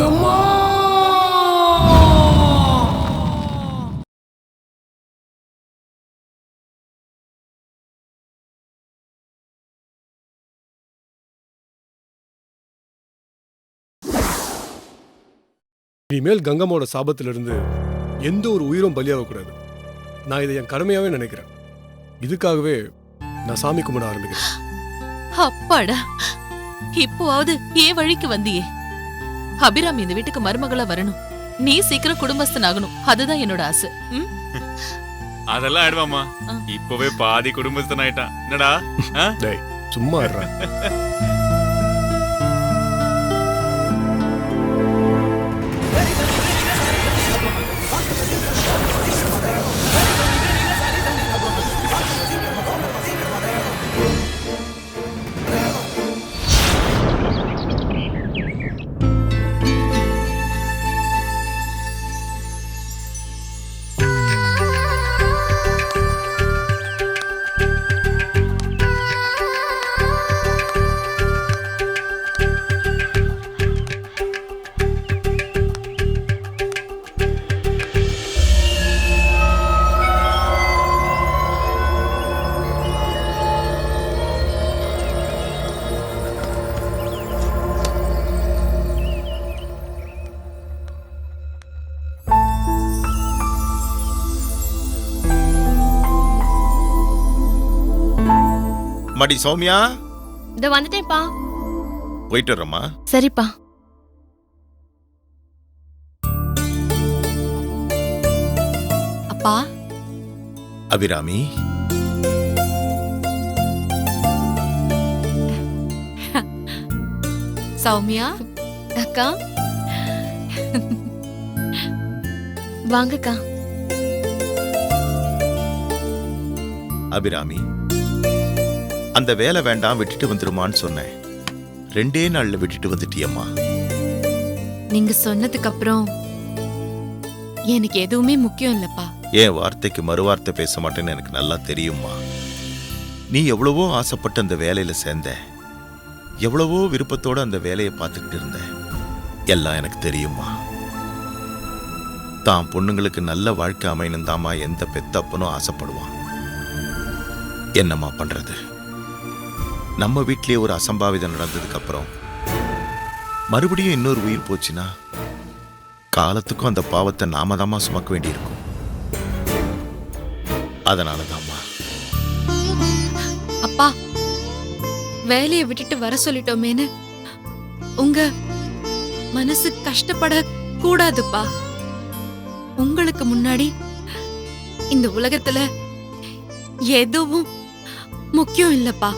அம்மா! இனிமேல் கங்கம்மாவோட சாபத்திலிருந்து எந்த ஒரு உயிரும் பலியாகக்கூடாது. நான் இதை என் கடமையாவே நினைக்கிறேன். இதுக்காகவே நான் சாமி கும்பிட ஆரம்பிக்கிறேன். அப்பாடா, இப்போவாவது ஏன் வழிக்கு வந்தியே. அபிராமி இந்த வீட்டுக்கு மருமகளா வரணும். நீ சீக்கிரம் குடும்பஸ்தன் ஆகணும். அதுதான் என்னோட ஆசை. அதெல்லாம் ஆயிடுவாமா. இப்பவே பாதி குடும்பஸ்தன் ஆயிட்டான். என்னடா டேய் சும்மா இருடா. மடி சௌமியா, இத வந்துட்டேன்ப்பா. போயிட்டு வரமா? சரிப்பா. அப்பா. அபிராமி, சௌமியா. அக்கா வாங்கக்கா. அபிராமி, அந்த வேலை வேண்டாம் விட்டுட்டு வந்துருமான்னு சொன்னேன். 2 நாள்ல விட்டுட்டு வந்துட்டியம்மா. நீங்க சொன்னதுக்கு அப்புறம் எனக்கு எதுவுமே முக்கியம் இல்லப்பா. என் வார்த்தைக்கு மறுவார்த்தை பேச மாட்டேன்னு எனக்கு நல்லா தெரியும்மா. நீ எவ்வளவோ ஆசைப்பட்டு அந்த வேலையில சேர்ந்த, எவ்வளவோ விருப்பத்தோட அந்த வேலையை பார்த்துக்கிட்டு இருந்த, எல்லாம் எனக்கு தெரியும்மா. தான் பொண்ணுங்களுக்கு நல்ல வாழ்க்கை அமையணும் தாமா எந்த பெத்தப்பனும் ஆசைப்படுவான். என்னம்மா பண்றது? நம்ம வீட்லயே ஒரு அசம்பாவிதம் நடந்ததுக்கு அப்புறம் மறுபடியும் இன்னொரு உயிர் போச்சுன்னா காலத்துக்கும் அந்த பாவத்தை நாம தாமா சுமக்க வேண்டியிருக்கும். அதனாலதாம்மா. அப்பா, வேலையை விட்டுட்டு வர சொல்லிட்டோமேன்னு உங்க மனசு கஷ்டப்பட கூடாதுப்பா. உங்களுக்கு முன்னாடி இந்த உலகத்துல எதுவும் முக்கியம் இல்லப்பா.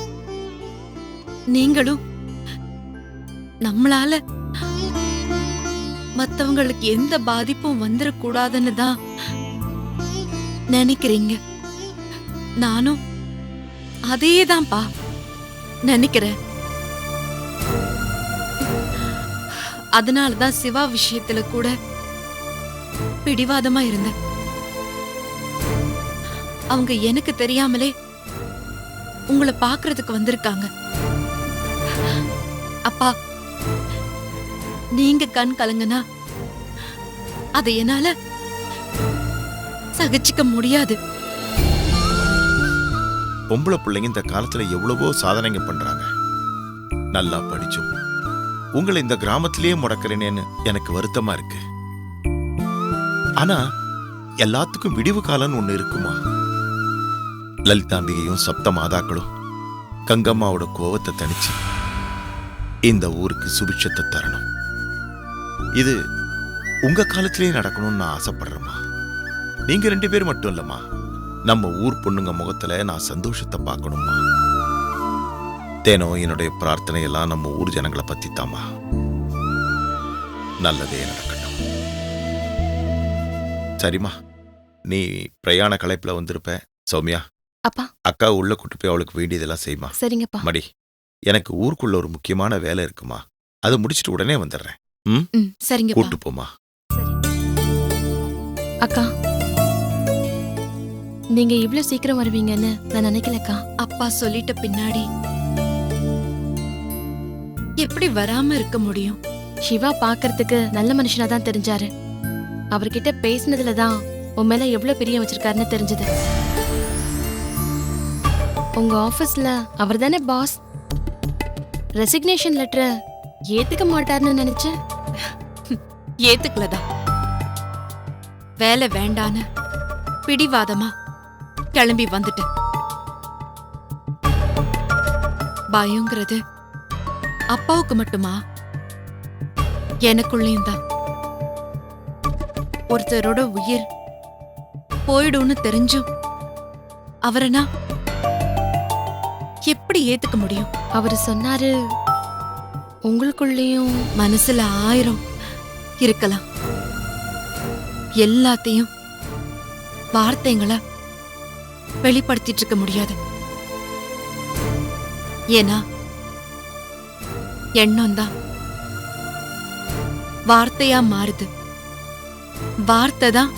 நீங்களும் நம்மளால மத்தவங்களுக்கு எந்த பாதிப்பும் வந்துடக்கூடாதுன்னு தான் நினைக்கிறீங்க. நானும் அதேதான்ப்பா நினைக்கிறேன். அதனாலதான் சிவா விஷயத்துல கூட பிடிவாதமா இருந்தேன். அவங்க எனக்கு தெரியாமலே உங்களை பாக்குறதுக்கு வந்திருக்காங்க. அப்பா, நீங்க கண் கலங்கனா அதை என்னால சகிச்சுக்க முடியாது. பொம்பளை பிள்ளைங்க இந்த காலத்துல எவ்வளவோ சாதனைங்க பண்றாங்க. நல்லா படிச்சும் உங்களை இந்த கிராமத்திலேயே முடக்கிறேனேன்னு எனக்கு வருத்தமா இருக்கு. ஆனா எல்லாத்துக்கும் விடிவு காலம்னு ஒண்ணு இருக்குமா? லலிதாம்பிகையும் சப்த மாதாக்களும் கங்கம்மாவோட கோவத்தை தணிச்சு இந்த ஊருக்கு சுபிட்சத்தை தரணும். இது உங்க காலத்திலேயே நடக்கணும்னு நான் ஆசைப்படுறேம்மா. நீங்க 2 பேர் மட்டும் இல்லம்மா, நம்ம ஊர் பொண்ணுங்க முகத்துல நான் சந்தோஷத்தை பார்க்கணும்மா. தேனோ என்னுடைய பிரார்த்தனை எல்லாம் நம்ம ஊர் ஜனங்களை பத்தி தாமா. நல்லதே நடக்கட்டும். சரிம்மா, நீ பிரயாண களைப்புல வந்திருப்ப. சௌமியா, அப்பா, அக்கா உள்ள கூட்டு போய் அவளுக்கு வேண்டியதெல்லாம் செய்யுமா. சரிங்கப்பா. மடி, எனக்கு ஊருக்குள்ள ஒரு முக்கியமான வேலை இருக்குமா, அதை முடிச்சிட்டு உடனே வந்துடுறேன். சரிங்க. கூட்டு போமா. அக்கா, நீங்க இவ்ளோ சீக்கிரம் வருவீங்கன்னு நான் நினைக்கலக்கா. அப்பா சொல்லிட்ட பின்னாடி எப்படி வராம இருக்க முடியும்? சிவா பார்க்கறதுக்கு நல்ல மனுஷனா தான் தெரிஞ்சாரு. அவர்கிட்ட பேசினதுல தான் உன் மேல எவ்வளவு பிரியம் வச்சிருக்காருன்னு தெரிஞ்சது. உங்க ஆபீஸ்ல அவர் தானே பாஸ். ரெசிக்னேஷன் லெட்டரை ஏத்துக்க மாட்டாருன்னு நினைச்சேன். ஏத்துக்கலதான். வேலை வேண்டான்னு பிடிவாதமா கிளம்பி வந்துட்டேன். பயங்கிறது அப்பாவுக்கு மட்டுமா, எனக்குள்ளேயும் தான். ஒருத்தரோட உயிர் போயிடும்னு தெரிஞ்சும் அவரை நான் எப்படி ஏத்துக்க முடியும்? அவரு சொன்னாரு உங்களுக்குள்ளேயும் மனசுல 1000 இருக்கலாம். எல்லாத்தையும் வார்த்தைங்களை வெளிப்படுத்திட்டு இருக்க முடியாது. ஏன்னா எண்ணம் தான் வார்த்தையா மாறுது. வார்த்தை தான்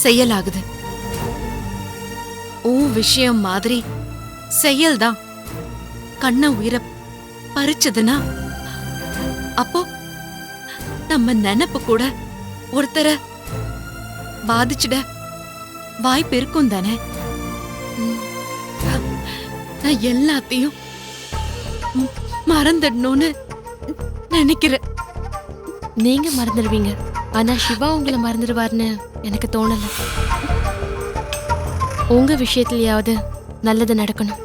செயலாகுது. விஷயம் மாதிரி செயல்தான் கண்ண உயிரை பறிச்சதுன்னா அப்போ நம்ம நினைப்பு கூட ஒருத்தரை பாதிச்சிட வாய்ப்பு இருக்கும் தானே. நான் எல்லாத்தையும் மறந்துடணும்னு நினைக்கிறேன். நீங்க மறந்துடுவீங்க, ஆனா சிவா உங்களை மறந்துடுவார்னு எனக்கு தோணல. உங்க விஷயத்திலயாவது நல்லது நடக்கணும்.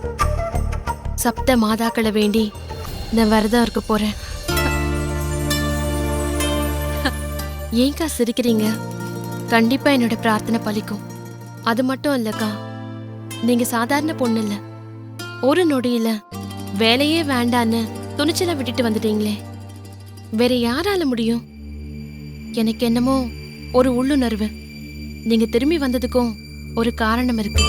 சப்த மாதாக்களை வேண்டி நான் விரதம் இருக்க போறேன். ஏங்கா சிரிக்கிறீங்க? கண்டிப்பா என்னோட பிரார்த்தனை பலிக்கும். அது மட்டும் இல்லக்கா, நீங்க சாதாரண பொண்ணு இல்ல. ஒரு நொடியில வேலையே வேண்டான்னு துணிச்சல விட்டுட்டு வந்துட்டீங்களே, வேற யாரால முடியும்? எனக்கு என்னமோ ஒரு உள்ளுணர்வு, நீங்க திரும்பி வந்ததுக்கும் ஒரு காரணம் இருக்கு.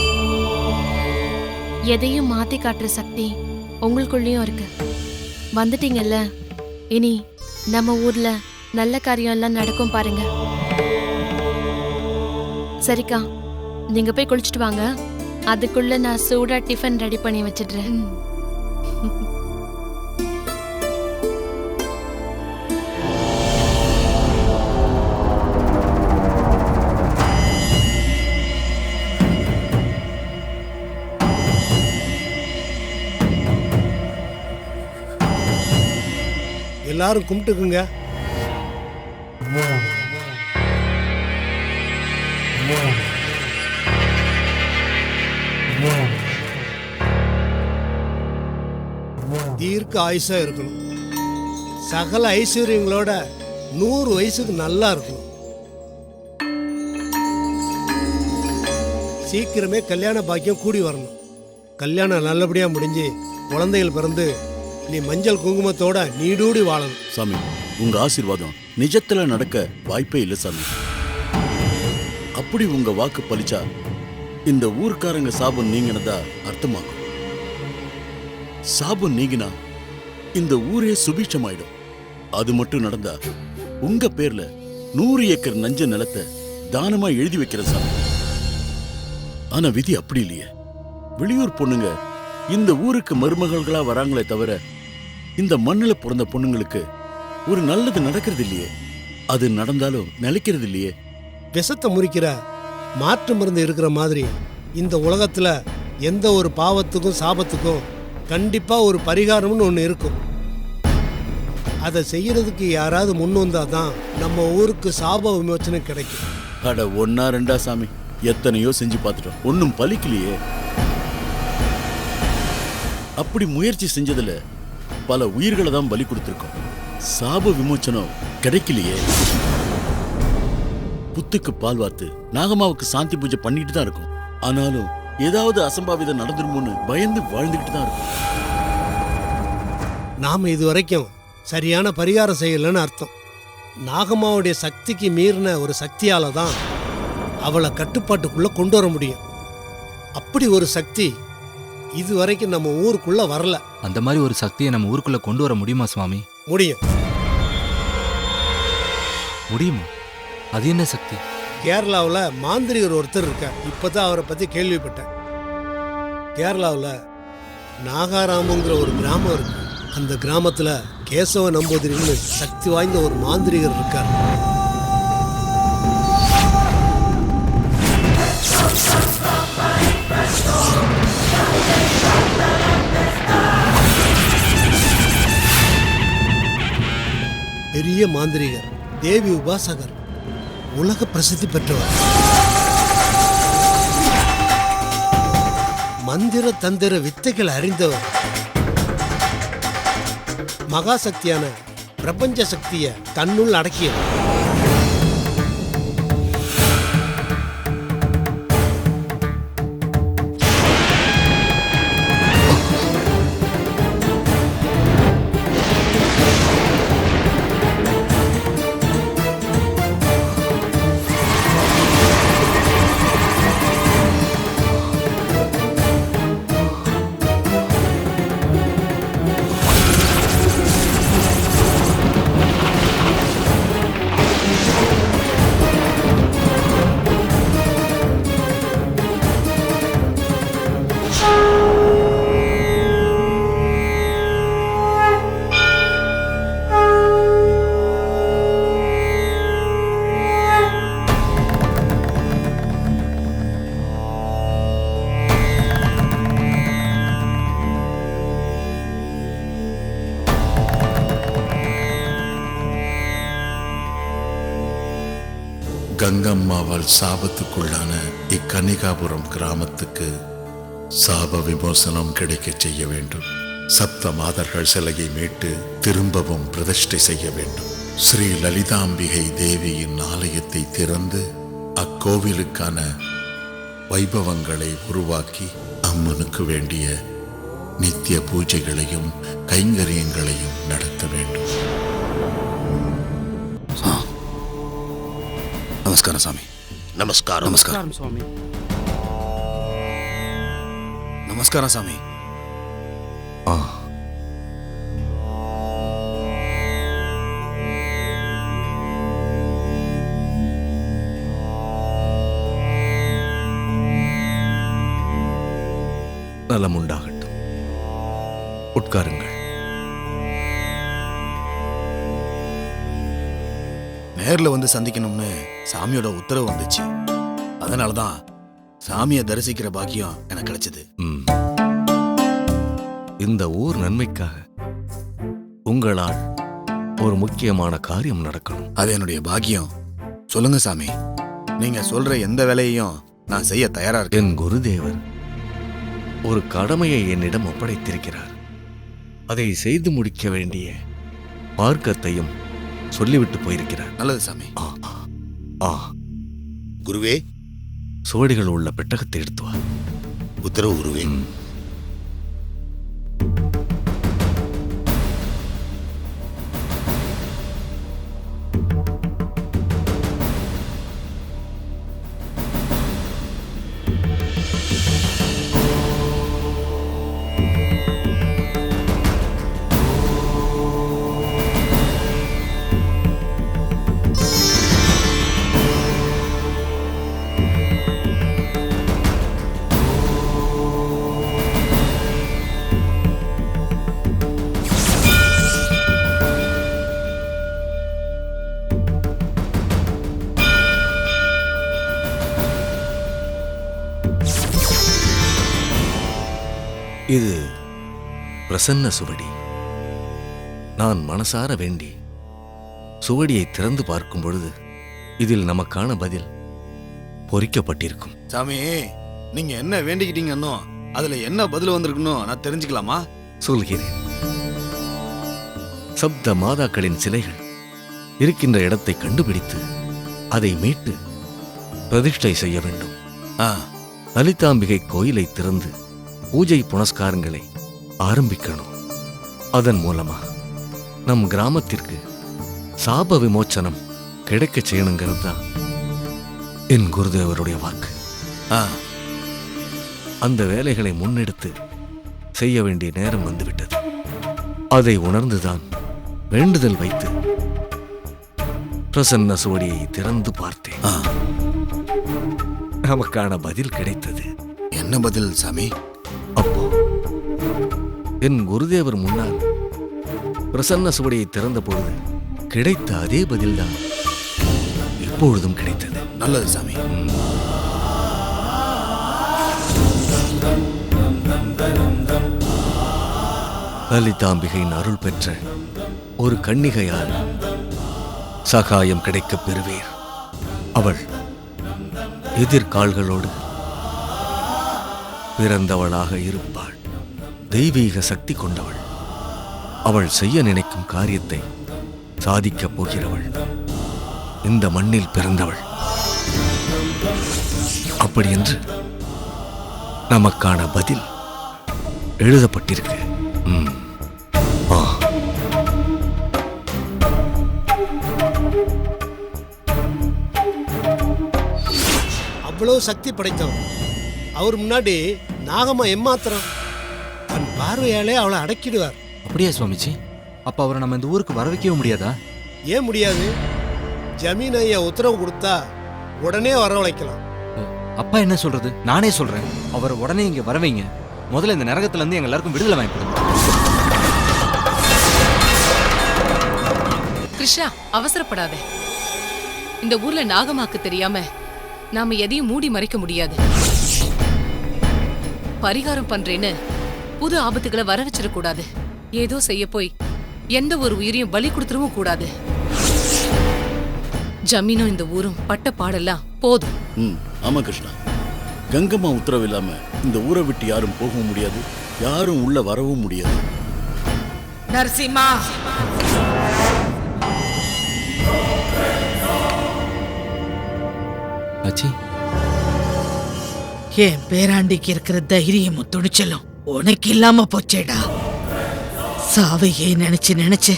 எதையும் மாத்தி காட்டுற சக்தி உங்களுக்குள்ளேயும் இருக்கு. வந்துட்டீங்கல்ல, இனி நம்ம ஊர்ல நல்ல காரியம் எல்லாம் நடக்கும் பாருங்க. சரிக்கா, நீங்க போய் குளிச்சுட்டு வாங்க. அதுக்குள்ள நான் சூடா டிஃபன் ரெடி பண்ணி வச்சிடுறேன். எல்லாரும் கும்பிட்டுக்குங்க. தீர்க்க ஆயுசா இருக்கணும். சகல ஐஸ்வர்யங்களோட 100 வயசுக்கு நல்லா இருக்கணும். சீக்கிரமே கல்யாண பாக்கியம் கூடி வரணும். கல்யாணம் நல்லபடியா முடிஞ்சு குழந்தைகள் பிறந்து நீ மஞ்சள் குங்குமத்தோட நீடூடி வாழணும். சாமி, உங்க ஆசீர்வாதம் நிஜத்துல நடக்க வாய்ப்பே இல்லை சாமி. அப்படி உங்க வாக்கு பலிச்சா இந்த ஊர்க்காரங்க சாபம் நீங்கினதா அர்த்தமாகும். சாபம் நீங்கினா இந்த ஊரே சுபீட்சமாயிடும். அது மட்டும் நடந்தா உங்க பேர்ல 100 ஏக்கர் நஞ்ச நிலத்தை தானமா எழுதி வைக்கிற சாமி. ஆனா விதி அப்படி இல்லையே. வெளியூர் பொண்ணுங்க இந்த ஊருக்கு மருமகள்களா வராங்களே தவிர இந்த மண்ணுல பிறந்த பொண்ணுங்களுக்கு ஒரு நல்லது நடக்கிறது இல்லையே. அது நடந்தாலும் நிலைக்கிறது இல்லையே. விஷத்தை முறிக்கிற மாற்று மருந்து இருக்கிற மாதிரி இந்த உலகத்துல எந்த ஒரு பாவத்துக்கும் சாபத்துக்கும் கண்டிப்பா ஒரு பரிகாரம்னு ஒண்ணு இருக்கும். அதை செய்யறதுக்கு யாராவது முன் வந்தாதான் நம்ம ஊருக்கு சாப விமோச்சனை கிடைக்கும். அட 1 2 சாமி, எத்தனையோ செஞ்சு பார்த்துட்டோம், ஒன்னும் பலிக்கலையே. அப்படி முயற்சி செஞ்சதுல பல உயிர்களை தான் பலி கொடுத்திருக்கோம். சாப விமோச்சனம் கிடைக்கலையே. புத்துக்கு பால் வார்த்து நாகம்மாவுக்கு சாந்தி பூஜை பண்ணிட்டு தான் இருக்கும். ஆனாலும் ஏதாவது அசம்பாவிதம் நடந்துருமோன்னு பயந்து வாழ்ந்துகிட்டு தான் இருக்கும். நாம இது வரைக்கும் சரியான பரிகாரம் செய்யலன்னு அர்த்தம். நாகம்மாவுடைய சக்திக்கு மீறின ஒரு சக்தியால தான் அவளை கட்டுப்பாட்டுக்குள்ள கொண்டு வர முடியும். அப்படி ஒரு சக்தி இது வரைக்கும் நம்ம ஊருக்குள்ள வரல. அந்த மாதிரி ஒரு சக்தியை நம்ம ஊருக்குள்ள கொண்டு வர முடியுமா சுவாமி? முடியும். முடியுமா? அது என்ன சக்தி? கேரளாவில் மாந்திரிகர் ஒருத்தர் இருக்கார். இப்பதான் அவரை பத்தி கேள்விப்பட்டேன். கேரளாவில் நாகாராமுங்கிற ஒரு கிராமம் இருக்கு. அந்த கிராமத்துல கேசவ நம்பூதிரின்னு சக்தி வாய்ந்த ஒரு மாந்திரிகர் இருக்கார். பெரிய மாந்திரிகர், தேவி உபாசகர், உலக பிரசித்தி பெற்றவர். மந்திர தந்திர வித்தைகள் அறிந்தவர். மகாசக்தியான பிரபஞ்ச சக்தியை தன்னுள் அடக்கியவர். கங்கம்மாவால் சாபத்துக்குள்ளான இக்கன்னிகாபுரம் கிராமத்துக்கு சாப விமோசனம் கிடைக்க செய்ய வேண்டும். சப்த மாதர்கள் சிலையை மீட்டு திரும்பவும் பிரதிஷ்டை செய்ய வேண்டும். ஸ்ரீ லலிதாம்பிகை தேவியின் ஆலயத்தை திறந்து அக்கோவிலுக்கான வைபவங்களை உருவாக்கி அம்மனுக்கு வேண்டிய நித்திய பூஜைகளையும் கைங்கரியங்களையும் நடத்த வேண்டும். நமஸ்காரம் சாமி. நமஸ்காரம். நமஸ்காரம் சுவாமி. நமஸ்காரம் சாமி. நலம் உண்டாகட்டும். உட்காருங்கள். நேர்ல வந்து சந்திக்கணும்னு சாமியோட உத்தரவு வந்துச்சு. அதனாலதான் சாமியை தரிசிக்கிற பாக்கியம் எனக்கு கிடைச்சது. இந்த ஊர் நன்மைக்காக உங்களால் ஒரு முக்கியமான காரியம் நடக்கணும். அது என்னுடைய பாக்கியம். சொல்லுங்க சாமி, நீங்க சொல்ற எந்த வேலையையும் நான் செய்ய தயாரா இருக்கேன். என் குருதேவர் ஒரு கடமையை என்னிடம் ஒப்படைத்திருக்கிறார். அதை செய்து முடிக்க வேண்டிய மார்க்கத்தையும் சொல்லிவிட்டு போயிருக்கிறார். நல்லது சாமி. குருவே, சுவடிகள் உள்ள பெட்டகத்தை எடுத்து வா. உத்தரவு குருவே. இது பிரசன்ன சுவடி. நான் மனசார வேண்டி சுவடியை திறந்து பார்க்கும் பொழுது இதில் நமக்கான பதில் பொறிக்கப்பட்டிருக்கும். சாமி, நீங்க என்ன வேண்டிக்கிட்டீங்கன்னோ அதுல என்ன பதில் வந்திருக்கணும் நான் தெரிஞ்சுக்கலாமா? சொல்கிறேன். சப்த மாதாக்களின் சிலைகள் இருக்கின்ற இடத்தை கண்டுபிடித்து அதை மீட்டு பிரதிஷ்டை செய்ய வேண்டும். லலிதாம்பிகை கோயிலை திறந்து பூஜை புனஸ்காரங்களை ஆரம்பிக்கணும். அதன் மூலமா நம் கிராமத்திற்கு சாப விமோச்சனம் கிடைக்க செய்யணுங்கிறது தான் என் குருதேவருடைய வாக்கு. அந்த வேலைகளை முன்னெடுத்து செய்ய வேண்டிய நேரம் வந்துவிட்டது. அதை உணர்ந்துதான் வேண்டுதல் வைத்து பிரசன்ன சுவடியை திறந்து பார்த்தேன். நமக்கான பதில் கிடைத்தது. என்ன பதில் சாமி? அப்போ என் குருதேவர் முன்னால் பிரசன்ன சுவடியை திறந்த பொழுது கிடைத்த அதே பதில்தான் இப்பொழுதும் கிடைத்தது. நல்லது சாமி. லலிதாம்பிகையின் அருள் பெற்ற ஒரு கன்னிகையால் சகாயம் கிடைக்கப் பெறுவீர். அவள் எதிர்கால்களோடு பிறந்தவளாக இருப்பாள். தெய்வீக சக்தி கொண்டவள். அவள் செய்ய நினைக்கும் காரியத்தை சாதிக்கப் போகிறவள். இந்த மண்ணில் பிறந்தவள். அப்படியென்று நமக்கான பதில் எழுதப்பட்டிருக்கு. ஆ, அவ்வளவு சக்தி படைத்தவர். அவர் முன்னாடி நாகம்மா எம்மாத்திரம். தன் பார்வையாலே அவளை அடக்கிடுவார். அப்படியா சுவாமிஜி? அப்ப அவரை நம்ம இந்த ஊருக்கு வர வைக்கவே முடியாதா? ஏன் முடியாது? ஜமீன் ஐயா உத்தரவு கொடுத்தா உடனே வரவழைக்கலாம். அப்பா என்ன சொல்றது? நானே சொல்றேன், அவரை உடனே இங்க வர வைங்க. முதல்ல இந்த நரகத்துல இருந்து எங்க எல்லாருக்கும் விடுதலை வாங்கி கொடுங்க. கிருஷ்ணா, அவசரப்படாதே. இந்த ஊர்ல நாகமாக்கு தெரியாம நாம எதையும் மூடி மறைக்க முடியாது. பரிகாரம் பண்றேன்னு புது ஆபத்துகளை வர வச்சிடக்கூடாது. ஏதோ செய்ய போய் எந்த ஒரு உயிரையும் பலி கொடுத்துடவும் கூடாது. ஜமீனும் இந்த ஊரும் பட்ட பாடெல்லாம் போதும். ஆமா கிருஷ்ணா, கங்கம்மா உத்தரவு இல்லாம இந்த ஊரை விட்டு யாரும் போகவும் முடியாது, யாரும் உள்ள வரவும் முடியாது. நரசிம்மா, ஆச்சி, என் பேராண்டிக்கு இருக்கிற தைரியமும் துணிச்சலும் உனக்கு இல்லாம போச்சேடா. சாவையே நினைச்சு நினைச்சு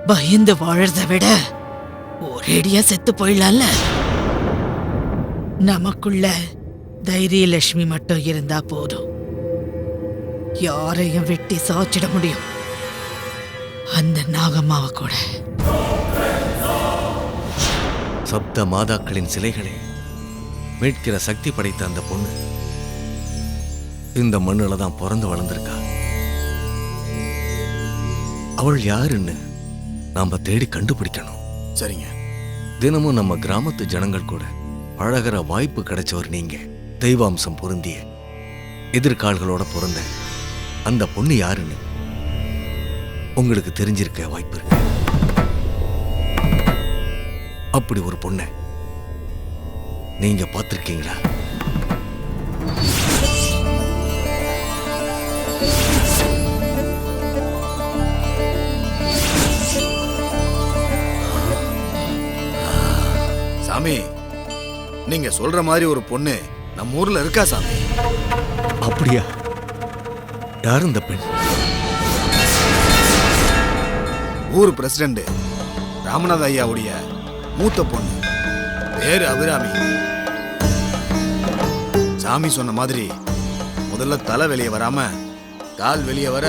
பயந்து வாழறத விட ஒரேடியா செத்து போயிடலாம்ல. நமக்குள்ள தைரிய லட்சுமி மட்டும் இருந்தா போதும். யாரையும் வெட்டி சாச்சிட முடியும், அந்த நாகம்மாவை கூட. சப்த மாதாக்களின் சிலைகளை மீட்கிற சக்தி படைத்த அந்த பொண்ணு இந்த மண்ணில தான் பிறந்து வளர்ந்திருக்கா. அவள் யாருன்னு நாம தேடி கண்டுபிடிக்கணும். சரிங்க. தினமும் நம்ம கிராமத்து ஜனங்கள் கூட பழகிற வாய்ப்பு கிடைச்சவர் நீங்க. தெய்வாம்சம் பொருந்திய எதிர்கால்களோட பிறந்த அந்த பொண்ணு யாருன்னு உங்களுக்கு தெரிஞ்சிருக்க வாய்ப்பு இருக்கு. அப்படி ஒரு பொண்ணை நீங்க பார்த்திருக்கீங்களா? சாமி, நீங்க சொல்ற மாதிரி ஒரு பொண்ணு நம்ம ஊர்ல இருக்கா சாமி. அப்படியா? யார் இந்த பெண்? ஊர் பிரசிடண்ட் ராமநாத ஐயாவுடைய மூத்த பொண்ணு, பேரு அபிராமி. சாமி சொன்ன மாதிரி முதல்ல தலை வெளியே வராம கால் வெளியே வர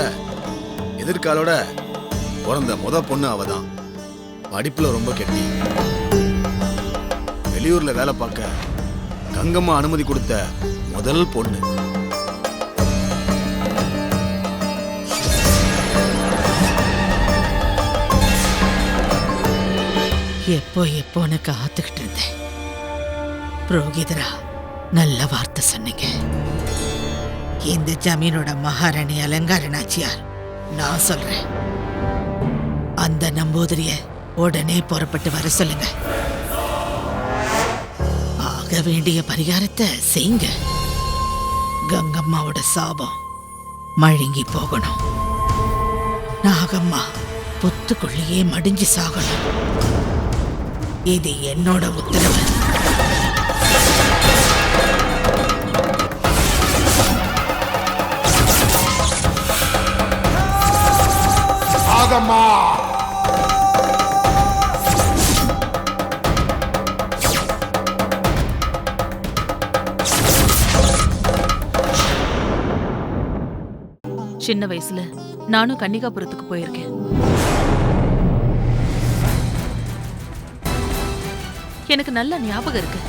எதிர்காலோட பிறந்த பொண்ணு அவதான். படிப்புல ரொம்ப கெட்டி. வெளியூர்ல வேலை பார்க்க கங்கம்மா அனுமதி கொடுத்த முதல் பொண்ணு. எப்போன்னு காத்துக்கிட்டு இருந்தேன். புரோகிதரா, நல்ல வார்த்தை சொன்னீங்க. இந்த ஜமீனோட மகாராணி அலங்கார நாச்சியார் நான் சொல்றேன், அந்த நம்பூதிரிய உடனே புறப்பட்டு வர சொல்லுங்க. ஆக வேண்டிய பரிகாரத்தை செய்யுங்க. கங்கம்மாவோட சாபம் மழுங்கி போகணும். நாகம்மா புத்துக்குள்ளேயே மடிஞ்சு சாகணும். இது என்னோட உத்தரவு. நாகம்மா, சின்ன வயசுல நானும் கன்னிகாபுரத்துக்கு போயிருக்கேன். எனக்கு நல்ல ஞாபகம் இருக்கு.